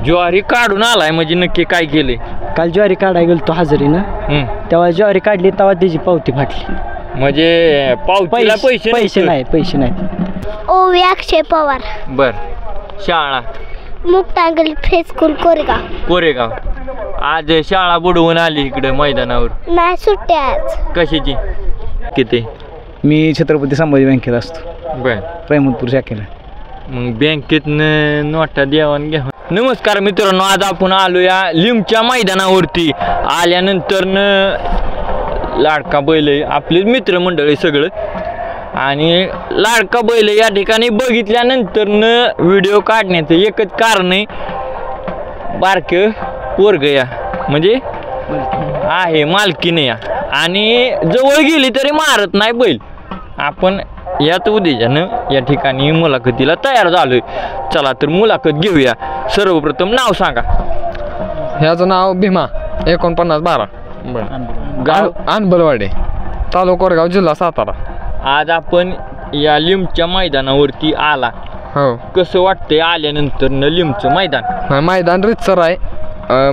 ज्वारी काढून आलाय म्हणजे नक्की काय केले? काल ज्वारी काढायला गेलो तो हजेरीनं, तेव्हा ज्वारी काढली तेव्हा त्याची पावती फाटली. म्हणजे पावतीला पैसे नाही. ओवी अक्षय पवार. बर. शाळा मुक्तांगल स्कूल कोरेगाव. आज शाळा बुडवून आली इकडे मैदानावर. नाही सुट्ट्या आज. कशाची? किती? मी छत्रपती संभाजी बँकेत असतो. बर. प्रेमपूर शाखेला. मग बँकेतनं नोटा देवान घ्या. नमस्कार मित्रांनो, आज आपण आलो या लिमच्या मैदानावरती. आल्यानंतर लाडका बैल आपले मित्रमंडळी सगळं, आणि लाडका बैल या ठिकाणी बघितल्यानंतर व्हिडिओ काढण्याचं एकच कारण आहे, बारकं पोरग या म्हणजे आहे मालकीने या, आणि जवळ गेली तरी मारत नाही बैल. आपण याच उद्देशानं या ठिकाणी मुलाखतीला तयार झालोय. चला तर मुलाखत घेऊया. सर्वप्रथम नाव सांगा. ह्याचं नाव भीमा 4912. गाव अनबलवाडे, तालुका कोरेगाव, जिल्हा सातारा. आज आपण या लिमच्या मैदानावरती आला. हो. कसं वाटतंय आल्यानंतर लिमचं मैदान? मैदान रितसर आहे.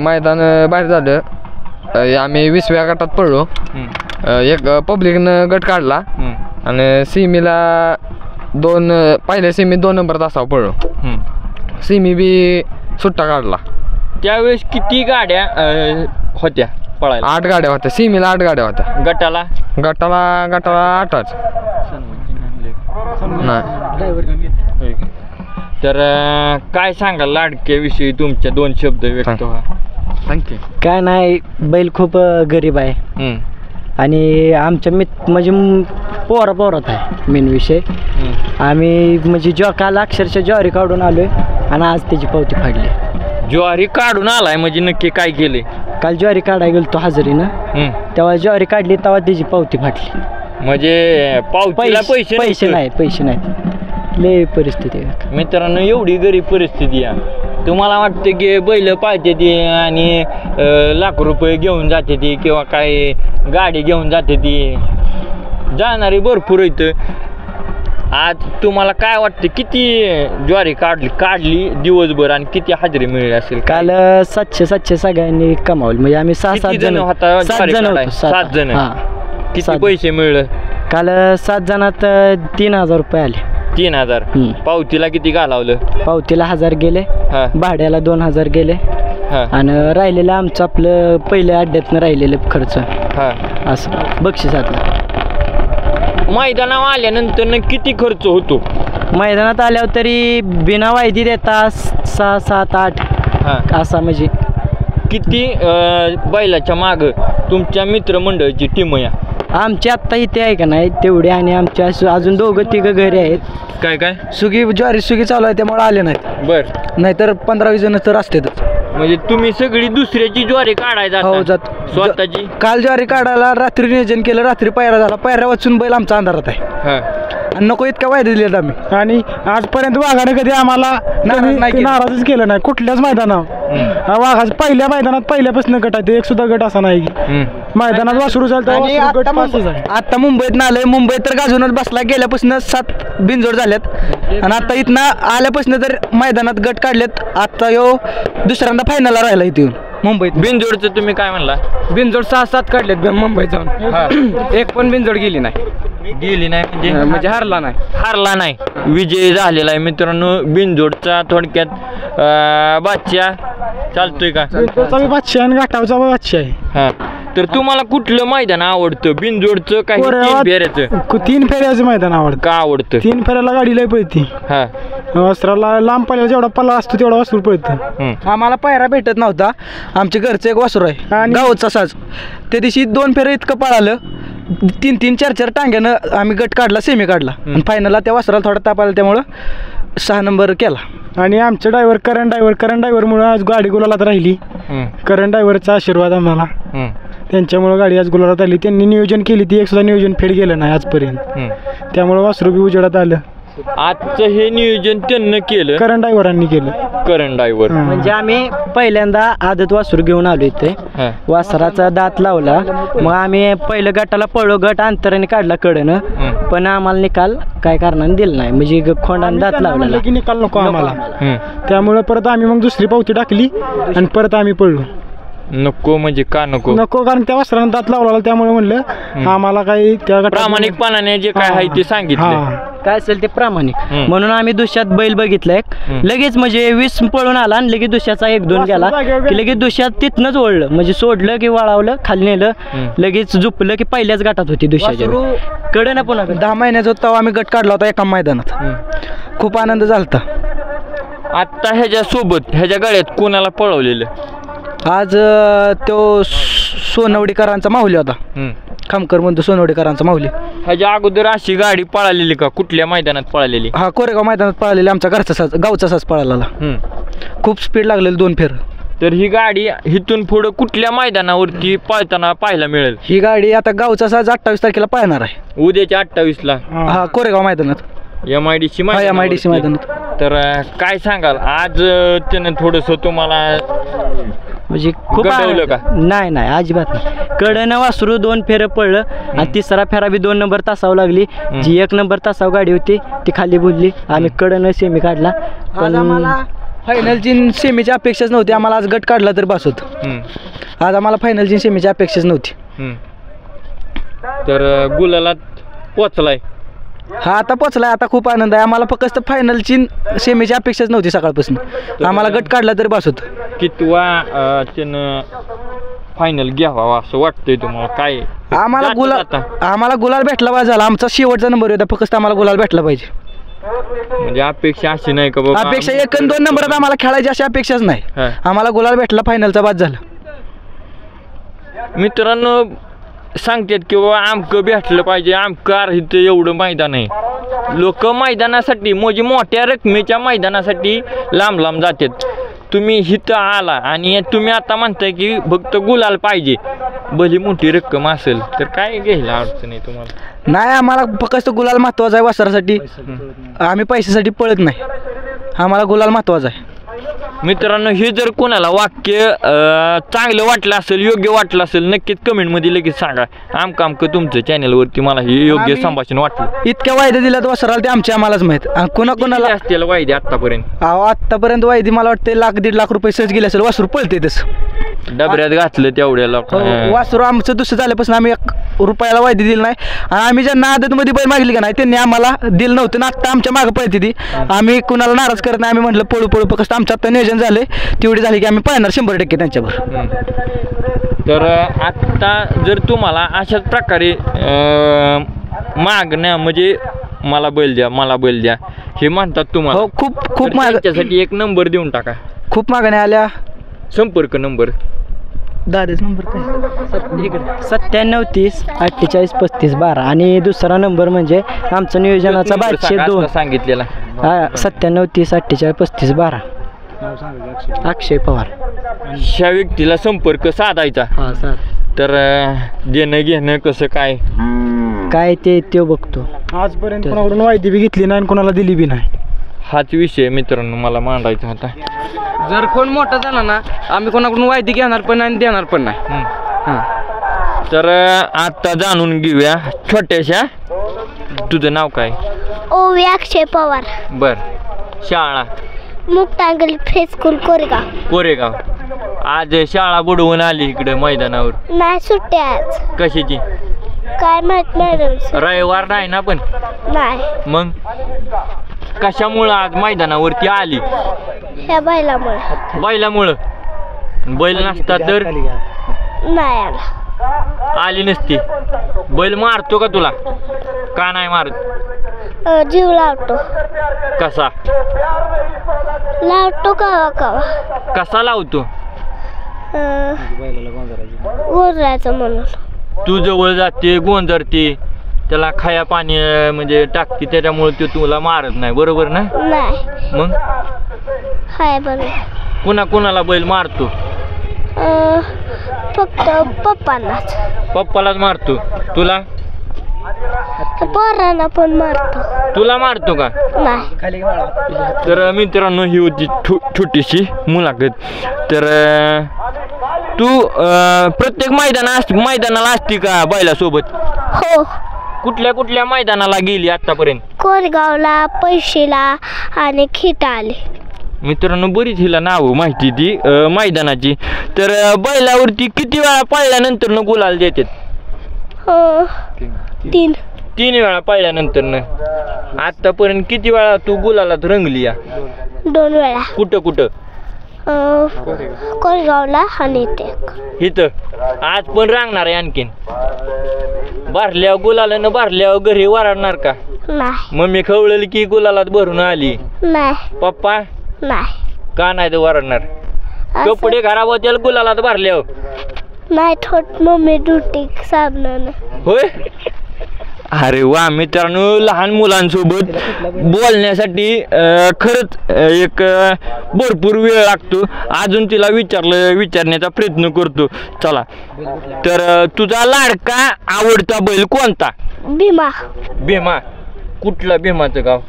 मैदान बाहेर झालं. आम्ही 20व्या गटात पडलो. एक पब्लिकनं गट काढला आणि सिमीला पहिल्या सिमीत 2 नंबर तासावर पडलो. सिमी बी सुट्टा काढला. त्यावेळेस किती गाड्या होत्या पळायला? 8 गाड्या होत्या. सिमीला 8 गाड्या होत्या. गटाला 8च नाही. तर काय सांगाल लाडक्याविषयी तुमच्या 2 शब्द व्यक्त व्हा. काय नाही, बैल खूप गरीब आहे आणि आमच्या म्हणजे पोरात आहे मेन विषय. आम्ही म्हणजे काल अक्षरशः ज्वारी काढून आलोय आणि आज त्याची पावती फाडली. ज्वारी काढून आलाय म्हणजे नक्की काय केले? काल ज्वारी काढायला गेलो तो हजेरीनं, तेव्हा ज्वारी काढली तेव्हा त्याची पावती फाटली. म्हणजे पावतीला पैसे नाही. लय परिस्थिती आहे मित्रांनो, एवढी गरीब परिस्थिती आहे. तुम्हाला वाटतं की बैल पाळते ती आणि लाख रुपये घेऊन जाते ती किंवा काय गाडी घेऊन जाते ती, जाणारी भरपूर इथं. आज तुम्हाला काय वाटतं किती ज्वारी काढली दिवसभर आणि किती हजेरी मिळाली असेल? काल 700 सगळ्यांनी कमावलं. म्हणजे आम्ही 7 जण होता. 7 जण. किती पैसे मिळलं? काल 7 जणात 3000 रुपये आले. 3000. पावतीला किती घालावलं? पावतीला 1000 गेले, भाड्याला 2000 गेले, आणि राहिलेलं आमचं आपलं पहिल्या अड्ड्यातनं राहिलेलं खर्च असं बक्षिसातलं. मैदानावर आल्यानंतर किती खर्च होतो? मैदानात आल्यावर तरी बिना वायदी देता 6, 7, 8 असा. म्हणजे किती बैलाच्या माग तुमच्या मित्रमंडळाची टीम या? आमची आत्ता इथे आहे का नाही तेवढे, आणि आमच्या अजून 2-3 घरी आहेत. काय ज्वारी चालू आहे त्यामुळे आले नाहीत. बर. नाहीतर 15-20 जण तर असतातच. म्हणजे तुम्ही सगळी दुसऱ्याची ज्वारी काढायला जात स्वतःची? काल ज्वारी काढायला रात्री नियोजन केलं, रात्री पायरा झाला. पायऱ्या वाचून बैल आमचा अंधारात आहे आणि नको इतका वायदे दिलेत आम्ही. आणि आजपर्यंत वाघाने कधी आम्हाला नाराजच केलं नाही कुठल्याच मैदानावर. वाघाच पहिल्या मैदानात पहिल्यापासून गट आहे, एक सुद्धा गट असा नाही की मैदानात वासरू झालं. आता मुंबईत ना आलंय. मुंबईत तर गाजूनच बसला. गेल्यापासून 7 बिनजोड झाल्यात आणि आता इथनं आल्यापासून तर मैदानात गट काढलेत. आता दुसऱ्यांदा फायनलला राहिला इथे मुंबईत. बिनजोडचं तुम्ही काय म्हणला? बिनजोड 6-7 काढलेत मुंबईत जाऊन. एक पण बिनजोड गेली नाही. म्हणजे हारला नाही. विजय झालेला आहे मित्रांनो बिनजोडचा. थोडक्यात बादशाह चालतोय का? बादशाह आणि घाटावचा बादशाह आहे. तर तुम्हाला कुठलं मैदान आवडतं, बिनजोडचं काय 3 फेऱ्याचं? 3 फेऱ्याचं मैदान आवडतं. का आवडतं? 3 फेऱ्याला गाडी लय पळती. वस्त्राला लांब पळायला जेवढा पल्ला असतो तेवढा वासरू पळतं. आम्हाला पायरा भेटत नव्हता. आमच्या घरचं एक वासरू आहे आणि गावचा साज. त्या दिवशी 2 फेऱ्या इतकं पळालं, 3-3, 4-4 टांग्यानं आम्ही गट काढला, सेमी काढला आणि फायनलला त्या वासराला थोडा ताप आला त्यामुळं 6 नंबर केला. आणि आमचे ड्रायव्हर करण ड्रायव्हरमुळे आज गाडी गुलालात राहिली. करण ड्रायव्हरचा आशीर्वाद आम्हाला, त्यांच्यामुळे गाडी आज गुलालात आली. त्यांनी नियोजन केली ती एक सुद्धा नियोजन फेड गेलं नाही आजपर्यंत. त्यामुळे वासरू बी उजेडात आलं. आजचं हे नियोजन त्यांनी केलं, करण ड्रायव्हरांनी केलं. करण ड्रायव्हर म्हणजे आम्ही पहिल्यांदा आदत वासरू घेऊन आलो इथे. वासराचा दात लावला, मग आम्ही पहिलं गटाला पळलो, गट अंतराने काढला कडनं. पण आम्हाला निकाल काय कारणाने दिला नाही, म्हणजे खोंडाने दात लावलेला की निकाल नको आम्हाला, त्यामुळे परत आम्ही मग दुसरी पावती टाकली आणि परत आम्ही पडलो. नको म्हणजे का नको? नको कारण त्या वस्त्रानं दात लावला, त्यामुळे म्हणलं आम्हाला काही त्या प्रामाणिकपणाने जे काय आहे ते सांगितलं, काय असेल ते प्रामाणिक. म्हणून आम्ही दुष्यात बैल बघितला एक, लगेच म्हणजे 20 पळून आला आणि लगेच दुष्याचा 1-2 गेला की लगेच दुष्यात तिथनंच ओढलं, म्हणजे सोडलं की वळावलं, खाली नेलं, लगेच झुपलं की पहिल्याच गटात होती दुष्याच्या कडे ना. पुन्हा 10 महिन्याचा होता आम्ही गट काढला होता एका मैदानात, खूप आनंद झालता. आता ह्याच्या सोबत ह्याच्या गाड्यात कोणाला पळवलेलं? आज तो सोनवडीकरांचा माऊली होता, खामकर म्हणतो सोनवडीकरांचा माऊली. ह्याच्या अगोदर अशी गाडी पळालेली का? कुठल्या मैदानात पळालेली? हा कोरेगाव मैदानात पळालेली, आमच्या घरचा साज, गावचा साज पळाला. खूप स्पीड लागलेली 2 फेर. तर ही गाडी इथून पुढं कुठल्या मैदानावरती पळताना पाहायला मिळेल? ही गाडी आता गावचा साज 28 तारखेला पळणार आहे, उद्याच्या 28ला. हा कोरेगाव मैदानात, MIDC मैदानात. तर काय सांगाल आज त्यानं थोडस तुम्हाला म्हणजे खूप गडवलं का? नाही अजिबात नाही. कडनं वासरू 2 फेरं पडलं आणि तिसरा फेरा बी 2 नंबर तासावं लागली. जी 1 नंबर तासाव गाडी होती ती खाली बोलली, आम्ही कडनं सेमी काढला. पण आम्हाला फायनलची सेमीची अपेक्षाच नव्हती, आम्हाला आज गट काढला तर बस होत. आज आम्हाला फायनलची सेमीची अपेक्षाच नव्हती. तर गुलाला पोचलाय. हा आता पोचलाय, आता खूप आनंद आहे आम्हाला. फक्त फायनलची सेमीची अपेक्षाच नव्हती सकाळपासून, आम्हाला गट काढला तरी बस होत. कितवा त्यानं फायनल घ्यावा असं वाटतंय तुम्हाला? काय आम्हाला गुलाल भेटला पाहिजे झाला, आमचा शेवटचा नंबर होता, फक्त आम्हाला गुलाल भेटला पाहिजे. म्हणजे अपेक्षा अशी नाही का बाबा? अपेक्षा 1 आणि 2 नंबरात आम्हाला खेळायची अशी अपेक्षाच नाही, आम्हाला गुलाल भेटला, फायनलचा बाद झाला. मित्रांनो सांगतात की बाबा आमकं भेटलं पाहिजे, आमकं इथं एवढं मैदान आहे. लोक मैदानासाठी म्हणजे मोठ्या रकमेच्या मैदानासाठी लांब लांब जातात. तुम्ही इथं आला आणि तुम्ही आता म्हणताय की फक्त गुलाल पाहिजे, भली मोठी रक्कम असेल तर काय घ्यायला अडचण आहे तुम्हाला? नाही, आम्हाला फक्त गुलाल महत्वाचा आहे वासरासाठी, आम्ही पैशासाठी पळत नाही, आम्हाला गुलाल महत्वाचा आहे. मित्रांनो हे जर कोणाला वाक्य चांगलं वाटलं असेल, योग्य वाटलं असेल, नक्कीच कमेंटमध्ये लगेच सांगा. आमकं तुमचं चॅनलवरती मला हे योग्य संभाषण वाटलं. इतक्या वायदे दिल्यात वासराला ते आमच्या आम्हालाच माहित. कोणाला असतील वायदे आतापर्यंत? आतापर्यंत वायदे मला वाटते 1.5 लाख रुपये सहज गेले असेल. वासरू पळते तसं डबऱ्यात घातलं तेवढ्याला. वासरू आमचं दुसरं झाल्यापासून आम्ही 1 रुपयाला वायदे दिली नाही, आणि आम्ही ज्यांना आदतमध्ये बैल मागली का नाही त्यांनी आम्हाला दिलं नव्हतं ना. आत्ता आमच्या मागं पळते ती, आम्ही कुणाला नाराज करत नाही. आम्ही म्हटलं पळू फक्त आमचं आता नियोजन झाले तेवढी झाली की आम्ही पळणार 100% त्यांच्यावर. तर आत्ता जर तुम्हाला अशाच प्रकारे मागण्या म्हणजे मला बैल द्या हे म्हणतात तुम्हाला, हो खूप त्यासाठी 1 नंबर देऊन टाका. खूप मागण्या आल्या. संपर्क नंबर दादाच नंबर काय? 97 30 48 35 12 आणि दुसरा नंबर म्हणजे आमचं नियोजनाचा 2 सांगितलेला 97 30 48 35 12 अक्षय पवार. ह्या व्यक्तीला संपर्क साधायचा. तर देणं घेणं कसं काय ते बघतो. आजपर्यंत कोणाकडून वायदी बी घेतली नाही आणि कोणाला दिली बी नाही, हाच विषय मित्रांनो मला मांडायचा होता. जर कोण मोठा झाला ना आम्ही कोणाकडून वायदी घेणार पण नाही आणि देणार पण नाही. तर आता जाणून घेऊया छोट्याशा, तुझं नाव काय? ओवी अक्षय पवार. बर. शाळा? मुक्तांगल हायस्कूल कोरेगाव. आज शाळा बुडवून आली इकडे मैदानावर? नाही, सुट्टी आज. कशाची काय माहित नाही, रविवार नाही ना. पण नाही, मग कशामुळं आज मैदानावरती आली? ह्या बैलामुळं. बैल नसता तर नाही आली नसती. बैल मारतो का तुला? का नाही मारत? जीव लावतो. कसा लावतो? कसा लावतो? गोंधळाचं म्हणून. तू जवळ जाते, गोंधळते, त्याला खाया पाणी म्हणजे टाकते, त्याच्यामुळे तो तुला मारत नाही, बरोबर ना? नाही. मग हाय बरं. कुणाला बैल मारतो? फक्त पप्पांनाच. पप्पालाच मारतो. तुला? पोरांना पण मारतो. तुला मारतो का? नाही. तर मित्रांनो ही होती छोटीशी मुलाखत. तर तू प्रत्येक मैदानाला असती का बैलासोबत? हो. कुठल्या कुठल्या मैदानाला गेली आतापर्यंत? कोरगावला, पैशीला आणि खिटाले. मित्रांनो बरीच हिला नाव माहिती ती मैदानाची. तर बैलावरती किती वेळा पळल्यानंतर न गुलाल देतात? 3 वेळा पळल्यानंतर. आतापर्यंत किती वेळा तू गुलालात रंगली या? 2 वेळा. कुठं कुठं? कोरगावला आणि इथं आज पण रांगणार आहे आणखीन? भरल्यावर गुलालानं भरल्यावर घरी वराडणार का? नाही. मम्मी खवळली की गुलालात भरून आली? नाही. पप्पा नाही. का नाही तर वराडणार? कपडे खराब होतील गुलालात भरल्यावर? नाही. थोड मम्मी ड्युटी साबणानं. होय. अरे वा मित्रांनो, लहान मुलांसोबत बोलण्यासाठी खरंच एक भरपूर वेळ लागतो. अजून तिला विचारण्याचा प्रयत्न करतो. चला, तर तुझा लाडका आवडता बैल कोणता? भीमा. भीमा. कुठला भीमाचं गाव?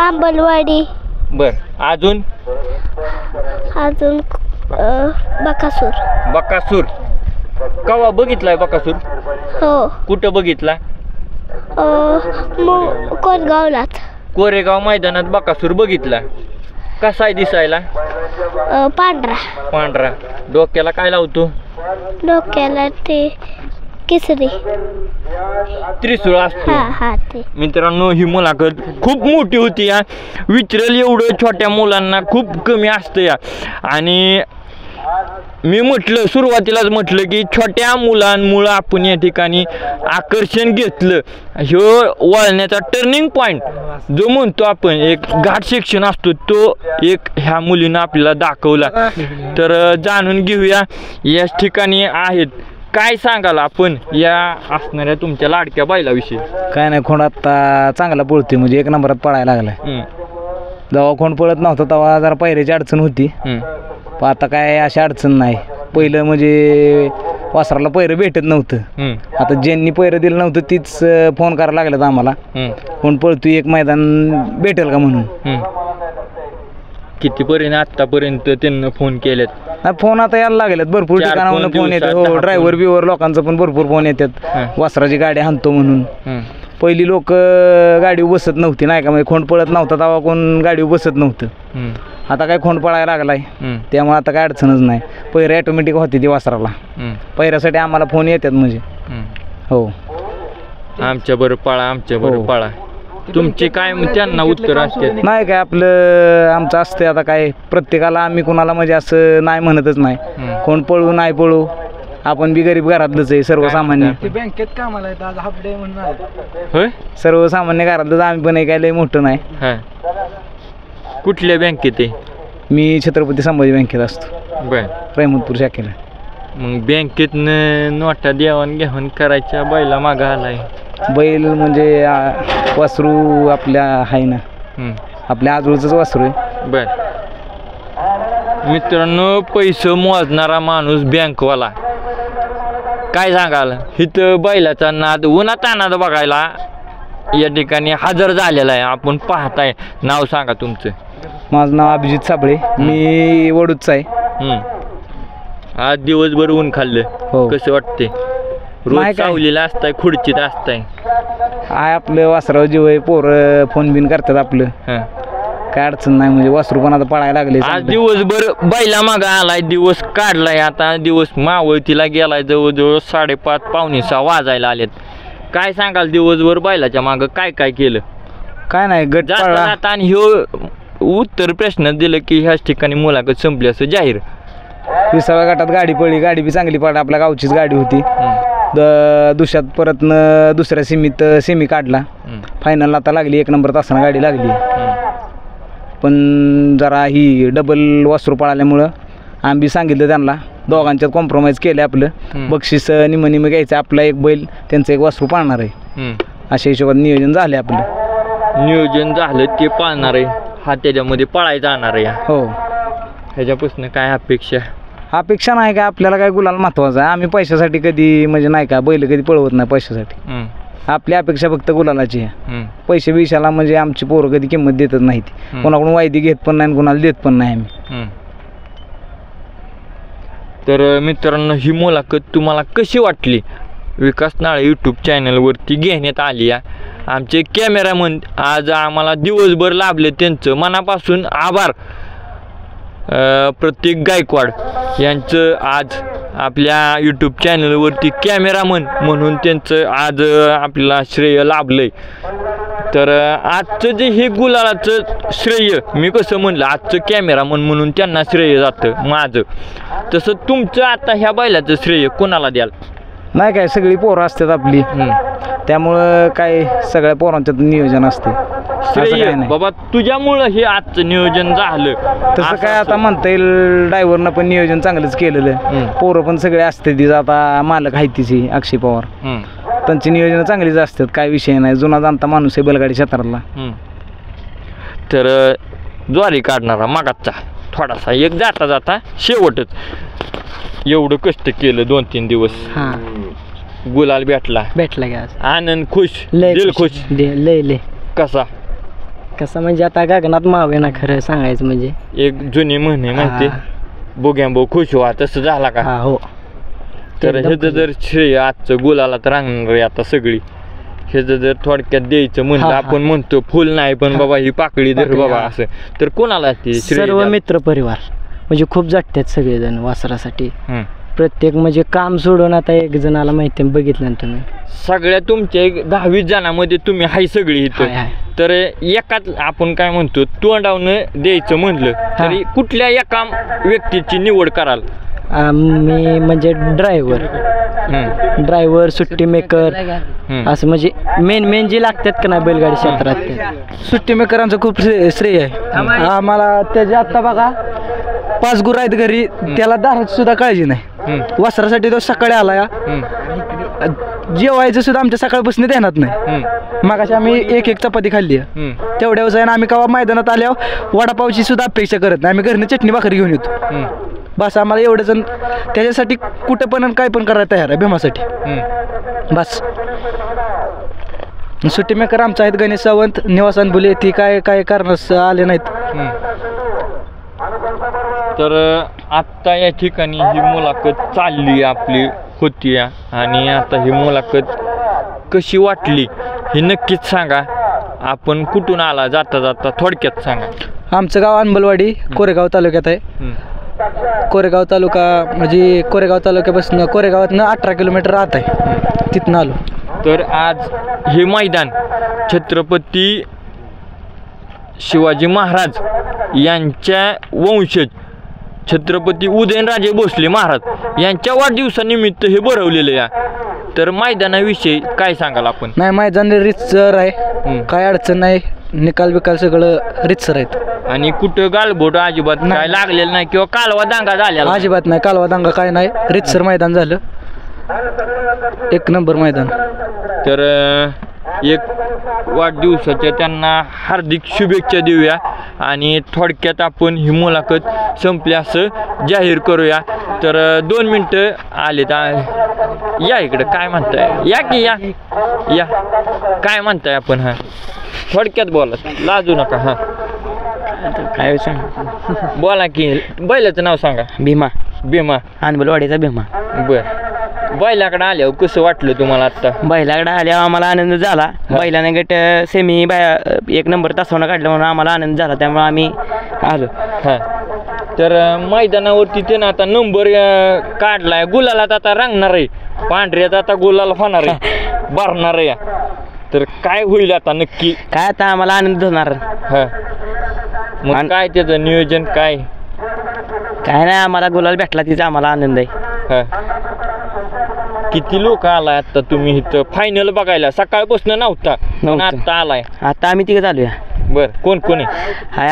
आंबलवाडी. बर. अजून बकासूर. बकासूर. कवा बघितलाय बकासूर? हो. कुठं बघितला? कोरगावलाच. कोरेगाव मैदानात बकासूर बघितला. कसा आहे दिसायला? पांढरा. पांढरा. डोक्याला काय लावतो? डोक्याला ते केसरी. त्रिशूळ असतो. हा ते. मित्रांनो ही मुलाखत खूप मोठी होती या. विचारेल एवढं छोट्या मुलांना खूप कमी असतं या. आणि मी सुरुवातीलाच म्हटलं की छोट्या मुलांमुळं आपण या ठिकाणी आकर्षण घेतलं. ह्यो वळण्याचा टर्निंग पॉईंट जो म्हणतो आपण, एक घाट सेक्शन असतो, तो एक ह्या मुलीनं आपल्याला दाखवला. तर जाणून घेऊया याच ठिकाणी आहेत. काय सांगाल आपण या असणाऱ्या तुमच्या लाडक्या बैलाविषयी? काय नाही, खोंड आता चांगला पळतोय, म्हणजे 1 नंबरात पळायला लागलाय. जेव्हा खोंड पळत नव्हता तेव्हा जरा पायऱ्याची अडचण होती, पण आता काय अशी अडचण नाही. पहिलं म्हणजे वासराला पैरं भेटत नव्हतं. आता ज्यांनी पैरं दिलं नव्हतं तीच फोन करायला लागल्यात आम्हाला, कोण पळतोय, एक मैदान भेटेल का म्हणून. कितीपर्यंत आतापर्यंत त्यांना फोन केलेत? फोन आता यायला लागलेत, भरपूर ठिकाणावरून फोन येतात. हो, ड्रायव्हर बिवर लोकांचा पण भरपूर फोन येतात, वासराची गाडी हाणतो म्हणून. पहिली लोक गाडीवर बसत नव्हती नाही का, म्हणजे खोंड पळत नव्हता तेव्हा कोण गाडीवर बसत नव्हतं. आता काय खोंड पळायला लागलाय त्यामुळे आता काय अडचणच नाही. पहिरे ऑटोमॅटिक होती ती वासराला. पहिऱ्यासाठी आम्हाला फोन येतात म्हणजे. हो, आमच्या बरोबर पळा, आमच्या बरोबर पळा. तुमचे काय त्यांना उत्तर असते? नाही काय, आपलं आमचं असते. आता काय प्रत्येकाला आम्ही कुणाला म्हणजे असं नाही म्हणतच नाही. कोण पळू नाही पळू, आपण बी गरीब घरातलंच आहे, सर्वसामान्य. बँकेत कामाला आहेत, आज हाफ डे म्हणून आले. होय, सर्वसामान्य घरातलंच आम्ही, पण काय लय मोठं नाही. कुठल्या बँकेत आहे? मी छत्रपती संभाजी बँकेत असतो. बर. रहमतपूर शाखेला. मग बँकेतनं नोटा देवाण घेवाण करायच्या बैला मागं आलाय? बैल म्हणजे वासरू आपल्या आहे ना, आपल्या आजूळच वासरू आहे. बर. मित्रांनो, पैसे मोजणारा माणूस बँकवाला, काय सांगाल? इथं बैलाचा नाद उन्हातानात बघायला या ठिकाणी हजर झालेला आहे. आपण पाहताय. नाव सांगा तुमचं? माझं नाव अभिजित साबळे, मी वडूदचा आहे. आज दिवसभर ऊन खाल्लं. हो. कसं वाटते? रोज सावलीला असताय, खुर्चीत असताय? आहे आपलं वासराव जीव आहे, पोरं फोन बिन करतात आपलं, काय अडचण नाही. म्हणजे वासरू पण आता पळायला लागले. आज दिवसभर बैला मागा आलाय, दिवस काढलाय. आता दिवस मावळतीला गेलाय, जवळजवळ 5:30 पावणे 6 वाजायला आलेत. काय सांगाल दिवसभर बैलाच्या मागं काय काय केलं? काय नाही, गट पळला. आणि ह्यो उत्तर प्रश्न दिलं की ह्याच ठिकाणी मुलाखत संपली असं जाहीर. 20व्या गटात गाडी पडली, गाडी बी चांगली पडली, आपल्या गावचीच गाडी होती. दुसऱ्यात परत दुसऱ्या सेमी काढला. फायनल आता लागली, 1 नंबर तासानं गाडी लागली. पण जरा ही डबल वासरू पळाल्यामुळं आम्ही सांगितलं त्यांना, दोघांच्यात कॉम्प्रोमाइज केलं. आपलं बक्षीस निम घ्यायचं, आपला एक बैल त्यांचं एक वासरू पाळणार आहे, अशा हिशोबात नियोजन झालं. आपलं नियोजन झालं, ते पाळणार आहे, हा त्याच्यामध्ये पळायला जाणार आहे. हो. ह्याच्यापासून काय अपेक्षा नाही का, आपल्याला काय गुलाल महत्वाचा आहे. आम्ही पैशासाठी कधी म्हणजे नाही का बैल कधी पळवत नाही पैशासाठी. आपली अपेक्षा फक्त गुलालाची आहे. पैसे बिशाला म्हणजे आमची पोरं कधी किंमत देतच नाहीत. कोणाकडून वायदी घेत पण नाही, कोणाला देत पण नाही आम्ही. तर मित्रांनो, ही मुलाखत तुम्हाला कशी वाटली विकास नाळे यूट्यूब चॅनलवरती घेण्यात आली आहे. आमचे कॅमेरामन आज आम्हाला दिवसभर लाभले, त्यांचं मनापासून आभार. प्रत्येक गायकवाड यांचं आज आपल्या यूट्यूब चॅनलवरती कॅमेरामन म्हणून त्यांचं आज आपल्याला श्रेय लाभलंय. तर आजचं जे हे गुलालाचं श्रेय मी कसं म्हणलं, आजचं कॅमेरामन म्हणून त्यांना श्रेय जातं माझं, तसं तुमचं आता ह्या बैलाचं श्रेय कोणाला द्याल? नाही काय, सगळी पोरं असतात आपली, त्यामुळं काय सगळ्या पोरांच्यात नियोजन असते. श्रेय बाबा तुझ्यामुळं हे आजचं नियोजन झालं तसं काय आता म्हणता येईल. ड्रायव्हरनं पण नियोजन चांगलंच केलेलं. पोरं पण सगळे असते तिचं, आता मालक आहे तिची अक्षय पवार, त्यांची नियोजन चांगलीच असतात, काय विषय नाही. जुना जाणता माणूस आहे बैलगाडी क्षेत्रातला. तर ज्वारी काढणारा मागाचा थोडासा एक जाता जाता शेवटच एवढं कष्ट केलं 2-3 दिवस, गुलाल भेटला का आनंद खुश, दिल खुश. लय कसा म्हणजे आता गगनात मावे ना, खरं सांगायचं म्हणजे एक जुनी म्हणे माहिती, बोग्यांबो खुश व्हा, तसं झाला का? हो. तर ह्याचं जर श्रेय आजचं गुलाला तर रांगणार आहे आता सगळी. ह्याचं जर थोडक्यात द्यायचं म्हणलं, आपण म्हणतो फुल नाही पण बाबा ही पाकळी धर बाबा असं, तर कोणाला ते सर्व मित्र परिवार म्हणजे खूप जाटतात सगळेजण वासरासाठी. प्रत्येक म्हणजे काम सोडून आता एक जणाला माहिती बघितलं ना तुम्ही, सगळ्या तुमच्या 10-20 जणांमध्ये तुम्ही हाय सगळी इथं. तर एकाच आपण काय म्हणतो तोंडावनं द्यायचं म्हणलं तरी कुठल्या एका व्यक्तीची निवड कराल? मी म्हणजे ड्रायव्हर सुट्टी मेकर असं म्हणजे मेन जे लागतात का नाही बैलगाडी क्षेत्रात, सुट्टी मेकरांचं खूप श्रेय आहे आम्हाला. त्याच्या आत्ता बघा 5 गुरं आहेत घरी, त्याला दाराची सुद्धा काळजी नाही. वासरासाठी तो सकाळी आला या, जेवायचं सुद्धा आमच्या सकाळपासून ध्यानात नाही. मगाशी आम्ही एक चपाती खाल्ली आहे, तेवढ्या वेळेस आम्ही केव्हा मैदानात आल्यावर वडापावची सुद्धा अपेक्षा करत नाही. आम्ही घरनं चटणी भाकरी घेऊन येतो बस. आम्हाला एवढं जण त्याच्यासाठी कुठं पण काय पण करायला तयार आहे भीमासाठी बस. सुट्टी मेकर आमचा आहेत गणेश सावंत, निवासान बुले, ती काय कारणास आले नाहीत. तर आत्ता या ठिकाणी ही मुलाखत चालली आपली होती आणि आता ही मुलाखत कशी वाटली हे नक्कीच सांगा. आपण कुठून आला जाता जाता थोडक्यात सांगा. आमचं गाव अंबलवाडी, कोरेगाव तालुक्यात आहे. कोरेगाव तालुका म्हणजे कोरेगाव तालुक्यापासून कोरेगावातनं 18 किलोमीटर आत आहे, तिथनं आलो. तर आज हे मैदान छत्रपती शिवाजी महाराज यांच्या वंशज छत्रपती उदयनराजे भोसले महाराज यांच्या वाढदिवसानिमित्त हे भरवलेलं आहे. तर मैदानाविषयी काय सांगाल आपण? नाही, मैदान रितसर आहे, काय अडचण नाही, निकाल बिकाल सगळं रितसर आहेत आणि कुठं गालबोट अजिबात काय लागलेलं नाही किंवा कालवा दांगा झालेला अजिबात नाही. कालवा दांगा काय नाही, रितसर मैदान झालं, एक नंबर मैदान. तर एक वाढदिवसाच्या त्यांना हार्दिक शुभेच्छा देऊया आणि थोडक्यात आपण ही मुलाखत संपली असं जाहीर करूया. तर 2 मिनटं आले तर या इकडं, काय म्हणताय, या की या काय म्हणताय आपण? हा थोडक्यात बोला, लाजू नका. हा काय सांग बोला की, बैलाचं नाव सांगा. भीमा अंबलवाडीचा भीमा. बर, बैलाकडे आल्यावर कसं वाटलं तुम्हाला? आता बैलाकडे आल्यावर आम्हाला आनंद झाला. बैलाने गट सेमी 1 नंबर तासावनं काढलं म्हणून आम्हाला आनंद झाला, त्यामुळे आम्ही आलो. हां, तर मैदानावरती त्यानं आता नंबर काढलाय, गुलालात आता रंगणार आहे, पांढऱ्यात आता गुलाल होणार आहे, भरणार आहे. तर काय होईल आता नक्की? काय आता आम्हाला आनंद होणार. हां, मग काय त्याचं नियोजन काय नाही, आम्हाला गुलाल भेटला तिचा आम्हाला आनंद आहे. हां, किती लोक आलाय आता तुम्ही इथं फायनल बघायला? सकाळपासून नव्हता पण आता आलाय. आता आम्ही तिघं चालूया. बर, कोण कोण आहे? हाय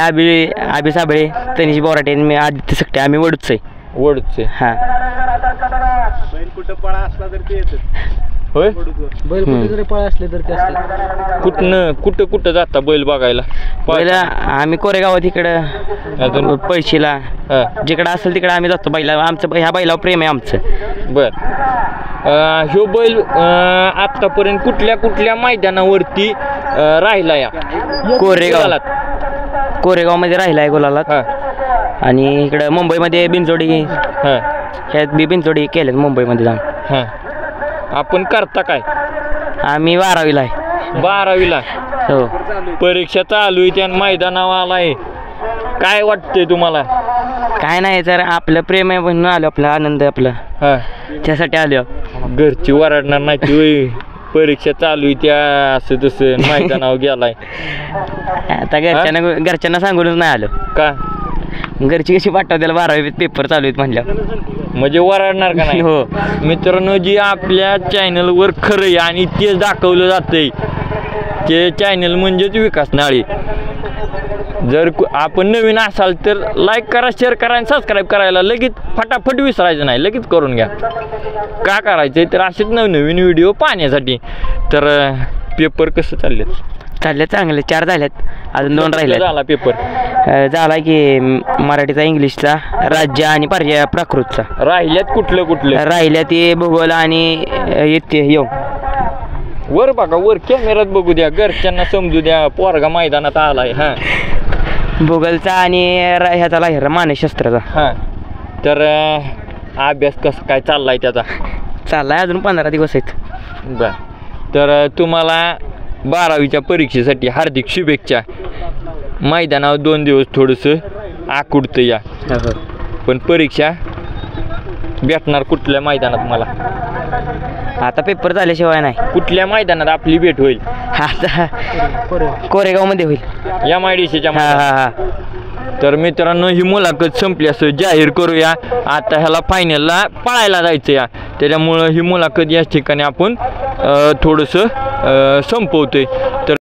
आबी साबळे, तनिष बोराटे, मी आदित्य सकटे, आम्ही वडूच आहे. वडूच आहे. हां, कुठं पळा असला तर ते येतं. होय, बैल कुठे जरी पळा असले तर ते असतात. कुठं जाता बैल बघायला? पहिला आम्ही कोरेगावात इकडं पैशीला जिकडं असेल तिकडं आम्ही जातो बैला. आमचं ह्या बैलावर प्रेम आहे आमचं. बर, ह्यो बैल आतापर्यंत कुठल्या मैदानावरती राहिला? या कोरेगावमध्ये राहिला आहे गुलालात. आणि इकडं मुंबईमध्ये बिनजोडी, ह्यात बी बिनजोडी केल्यात मुंबईमध्ये जाऊन. आपण करता काय? आम्ही 12वीला आहे. 12वीला. हो. परीक्षा चालू आहे आणि मैदानावर आलाय, काय वाटतंय तुम्हाला? काय नाही तर आपलं प्रेम आहे म्हणून आलो, आपला आनंद आपला हा, त्यासाठी आलो. घरची वरडणार नाही ती होय, परीक्षा चालू आहे त्या असं तसं मैदानावर गेलाय. आता घरच्यांना सांगूनच नाही आलो. का? घरची कशी पाठवत्याला 12वी पेपर चालू आहेत म्हणल्यावर. म्हणजे वरडणार का नाही? हो. मित्रांनो, जी आपल्या चॅनलवर खरं आहे आणि तेच दाखवलं जातंय ते चॅनल म्हणजेच विकास नाळे. जर आपण नवीन असाल तर लाईक करा, शेअर करा आणि सबस्क्राईब करायला लगेच फटाफट विसरायचं नाही, लगेच करून घ्या. का करायचं तर असेच नवनवीन व्हिडिओ पाहण्यासाठी. तर पेपर कसं चाललेत? चालले चांगले, 4 झाल्यात, अजून 2 राहिले. झाला पेपर? झाला की मराठीचा, इंग्लिशचा, राज्य आणि पर्याय प्राकृतचा. राहिल्यात कुठलं कुठलं? राहिल्या ते भूगोल आणि येते येऊ. वर बघा, वर कॅमेऱ्यात बघू द्या, घरच्यांना समजू द्या, पोरगा मैदानात आलाय. हा, भूगोलचा आणि ह्याचा राहिला मानसशास्त्राचा. हा. तर अभ्यास कसं काय चाललाय त्याचा? चाललाय, अजून 15 दिवस आहेत. बर. तर तुम्हाला 12वीच्या परीक्षेसाठी हार्दिक शुभेच्छा. मैदानावर 2 दिवस थोडंसं आकुडतं या, पण परीक्षा भेटणार कुठल्या मैदानात मला? आता पेपर झाल्याशिवाय नाही. कुठल्या मैदानात आपली भेट होईल? आता कोरेगावमध्ये होईल, MIDCच्या हा मैदानात. हा हा. तर मित्रांनो, ही मुलाखत संपली असं जाहीर करूया. आता ह्याला फायनलला पळायला जायचं या, त्याच्यामुळं ही मुलाखत याच ठिकाणी आपण थोडंसं संपवतोय. तर